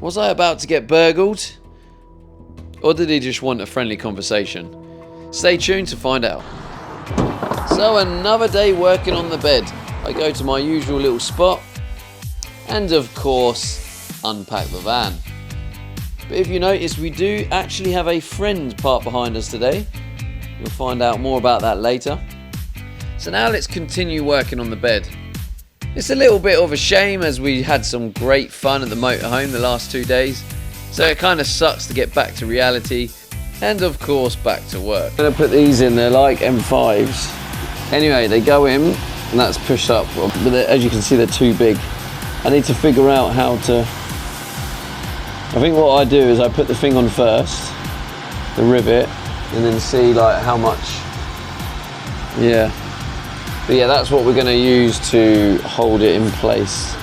Was I about to get burgled? Or did he just want a friendly conversation? Stay tuned to find out. So another day working on the bed. I go to my usual little spot and of course unpack the van. But if you notice, we do actually have a friend parked behind us today. You'll find out more about that later. So now let's continue working on the bed. It's a little bit of a shame as we had some great fun at the motorhome the last 2 days. So it kind of sucks to get back to reality and of course back to work. I'm going to put these in, they're like M5s. Anyway, they go in and that's pushed up. But as you can see, they're too big. I need to figure out how to... I think what I do is I put the thing on first, the rivet, and then see like how much. Yeah. But yeah, that's what we're going to use to hold it in place.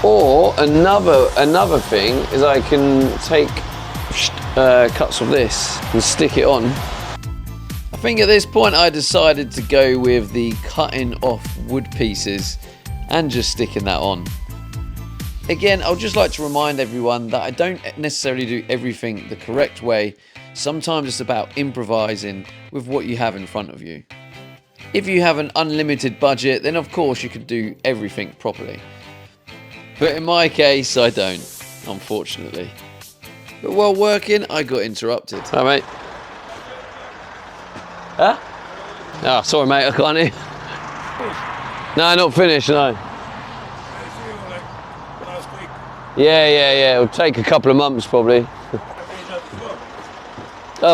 Or another thing is I can take cuts of this and stick it on. I think at this point I decided to go with the cutting off wood pieces and just sticking that on. Again, I'd just like to remind everyone that I don't necessarily do everything the correct way. Sometimes it's about improvising with what you have in front of you. If you have an unlimited budget, then of course you could do everything properly. But in my case, I don't, unfortunately. But while working, I got interrupted. Hi, mate. Huh? Oh, sorry, mate, I can't hear. No, not finished, no. Yeah. It'll take a couple of months, probably.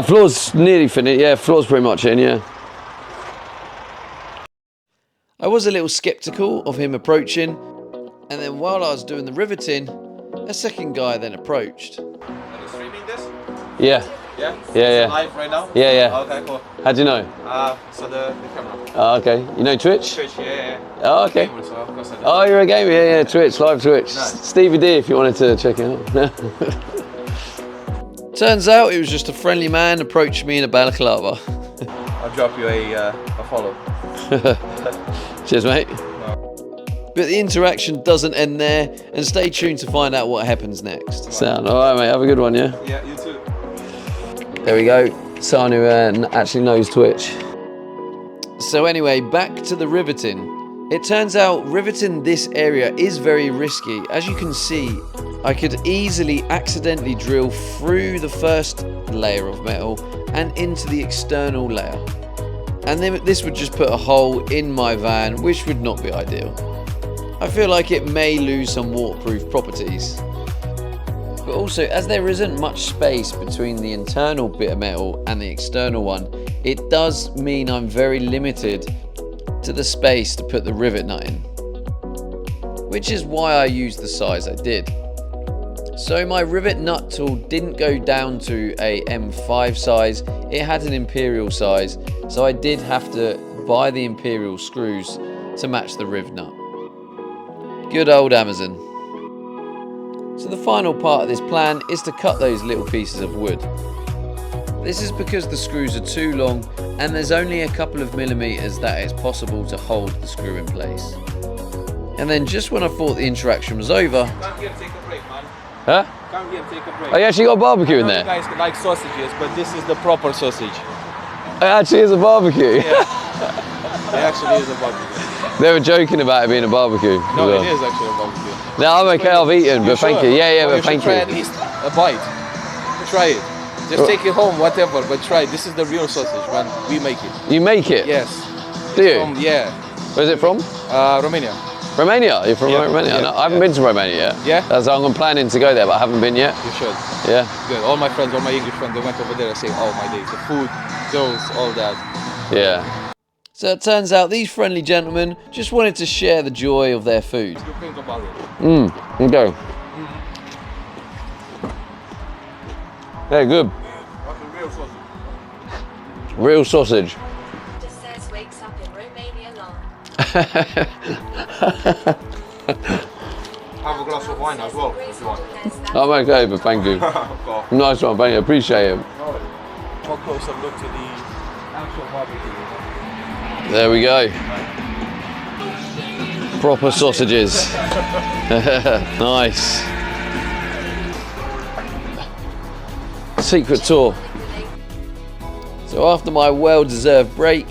Floor's nearly finished. Yeah, floor's pretty much in, yeah. I was a little sceptical of him approaching, and then while I was doing the riveting, a second guy then approached. Are you streaming this? Yeah. Yeah? Yeah. It's live right now? Yeah. Okay, cool. How do you know? So the camera. Oh, okay. You know Twitch? Twitch, yeah. Oh, okay. Gamer, so of course I do. Oh, you're a gamer? Yeah, Twitch, live Twitch. Nice. SteveyDe if you wanted to check it out. Turns out it was just a friendly man approached me in a balaclava. I'll drop you a follow. Cheers, mate. But the interaction doesn't end there, and stay tuned to find out what happens next. Sound. Alright, mate, have a good one, yeah? Yeah, you too. There we go. Someone who actually knows Twitch. So anyway, back to the riveting. It turns out riveting this area is very risky. As you can see, I could easily accidentally drill through the first layer of metal and into the external layer. And then this would just put a hole in my van, which would not be ideal. I feel like it may lose some waterproof properties. But also, as there isn't much space between the internal bit of metal and the external one, it does mean I'm very limited to the space to put the rivet nut in. Which is why I used the size I did. So my rivet nut tool didn't go down to a M5 size, it had an Imperial size, so I did have to buy the Imperial screws to match the riv nut. Good old Amazon. So the final part of this plan is to cut those little pieces of wood. This is because the screws are too long and there's only a couple of millimeters that it's possible to hold the screw in place. And then just when I thought the interaction was over... Come here, take a break, man. Huh? Come here, take a break. Oh, you actually got a barbecue in there? You guys like sausages, but this is the proper sausage. It actually is a barbecue? Yeah. It actually is a barbecue. They were joking about it being a barbecue. No, well. it is actually a barbecue. No, I'm okay, I've eaten, but thank you. Yeah, Well, but thank try you. at least a bite. Try it. Just take it home, whatever, but try it. This is the real sausage, man. We make it. You make it? Yes. Do you? Yeah. Where's it from? Romania. Romania? You're from Romania? Yeah, No, I haven't been to Romania yet. Yeah? I'm planning to go there, but I haven't been yet. You should. Yeah. Good. All my friends, all my English friends, they went over there and say, oh my days, the food, girls, all that. Yeah. So it turns out these friendly gentlemen just wanted to share the joy of their food. What do you think about it? Okay. Yeah, good. That's a real sausage. Real sausage. Just says wakes up in Romania long. Have a glass of wine as well, if you want. I'm okay, but thank you. Nice one, thank you. Appreciate it. More closer look to the actual barbecue. There we go. Proper sausages. Nice. secret tour. So after my well-deserved break,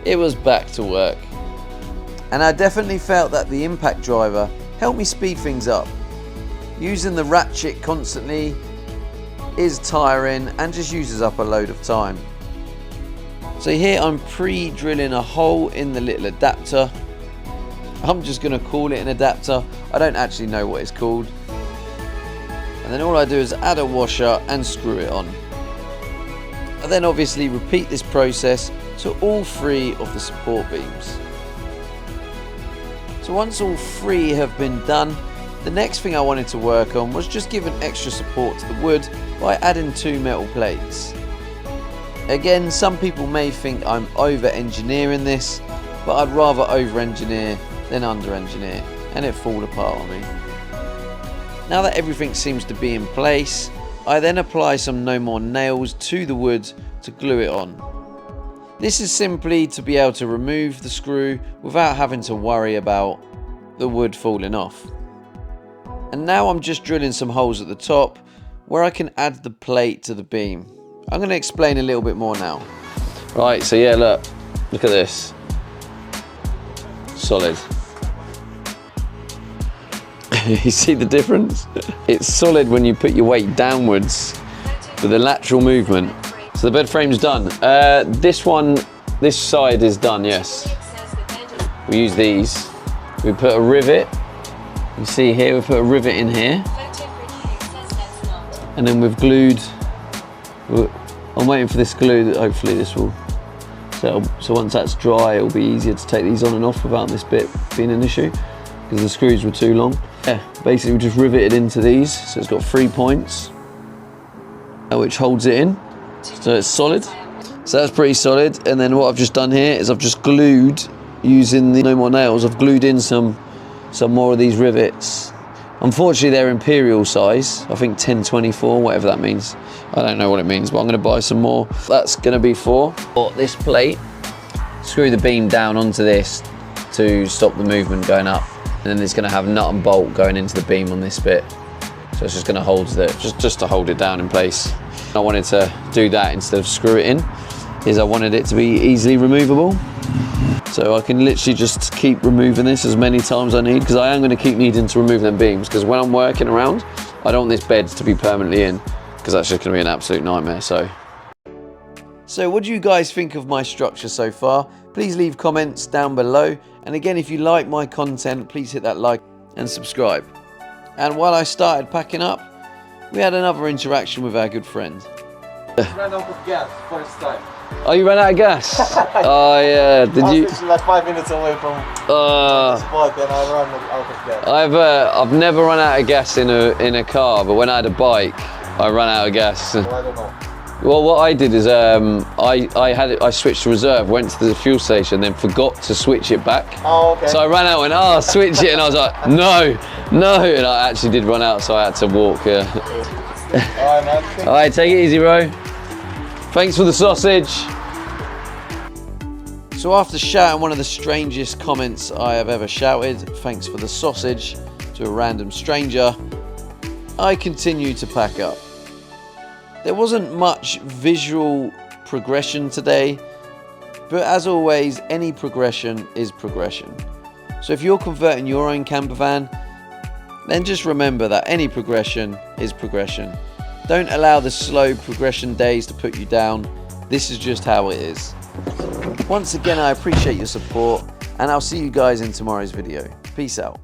it was back to work. And I definitely felt that the impact driver helped me speed things up. Using the ratchet constantly is tiring and just uses up a load of time. So here I'm pre-drilling a hole in the little adapter. I'm just going to call it an adapter. I don't actually know what it's called. And then all I do is add a washer and screw it on. I then obviously repeat this process to all 3 of the support beams. So once all 3 have been done, the next thing I wanted to work on was just giving extra support to the wood by adding 2 metal plates. Again, some people may think I'm over-engineering this, but I'd rather over-engineer than under-engineer, and it fall apart on me. Now that everything seems to be in place, I then apply some No More nails to the wood to glue it on. This is simply to be able to remove the screw without having to worry about the wood falling off. And now I'm just drilling some holes at the top where I can add the plate to the beam. I'm going to explain a little bit more now. Right, so yeah, look at this. Solid. You see the difference? It's solid when you put your weight downwards with the lateral movement. So the bed frame's done. This side is done, yes. We use these. We put a rivet. You see here, we put a rivet in here. And then we've glued. I'm waiting for this glue, hopefully this will settle. So once that's dry, it'll be easier to take these on and off without this bit being an issue, because the screws were too long. Yeah, basically we just riveted into these, so it's got 3 points, which holds it in, so it's solid. So that's pretty solid. And then what I've just done here is I've just glued, using the No More nails, I've glued in some more of these rivets. Unfortunately they're imperial size, I think 1024, whatever that means. I don't know what it means, but I'm going to buy some more. That's going to be for this plate. Screw the beam down onto this to stop the movement going up. And then it's going to have nut and bolt going into the beam on this bit. So it's just going to hold it, just to hold it down in place. I wanted to do that instead of screw it in, is I wanted it to be easily removable. So I can literally just keep removing this as many times as I need, because I am going to keep needing to remove them beams, because when I'm working around, I don't want this bed to be permanently in, because that's just going to be an absolute nightmare. So what do you guys think of my structure so far? Please leave comments down below. And again, if you like my content, please hit that like and subscribe. And while I started packing up, we had another interaction with our good friend. Ran out of gas first time. Oh, you ran out of gas? Oh yeah, did you? Like 5 minutes away from the spot, and I ran out of gas. I've never run out of gas in a car, but when I had a bike, I ran out of gas. Well, I don't know. Well, what I did is I switched to reserve, went to the fuel station, then forgot to switch it back. Oh, okay. So I ran out and went, oh, switch it, and I was like, no, and I actually did run out, so I had to walk. All right, take it easy, bro. Thanks for the sausage. So after shouting one of the strangest comments I have ever shouted, thanks for the sausage, to a random stranger, I continue to pack up. There wasn't much visual progression today, but as always, any progression is progression. So if you're converting your own campervan, then just remember that any progression is progression. Don't allow the slow progression days to put you down. This is just how it is. Once again, I appreciate your support, and I'll see you guys in tomorrow's video. Peace out.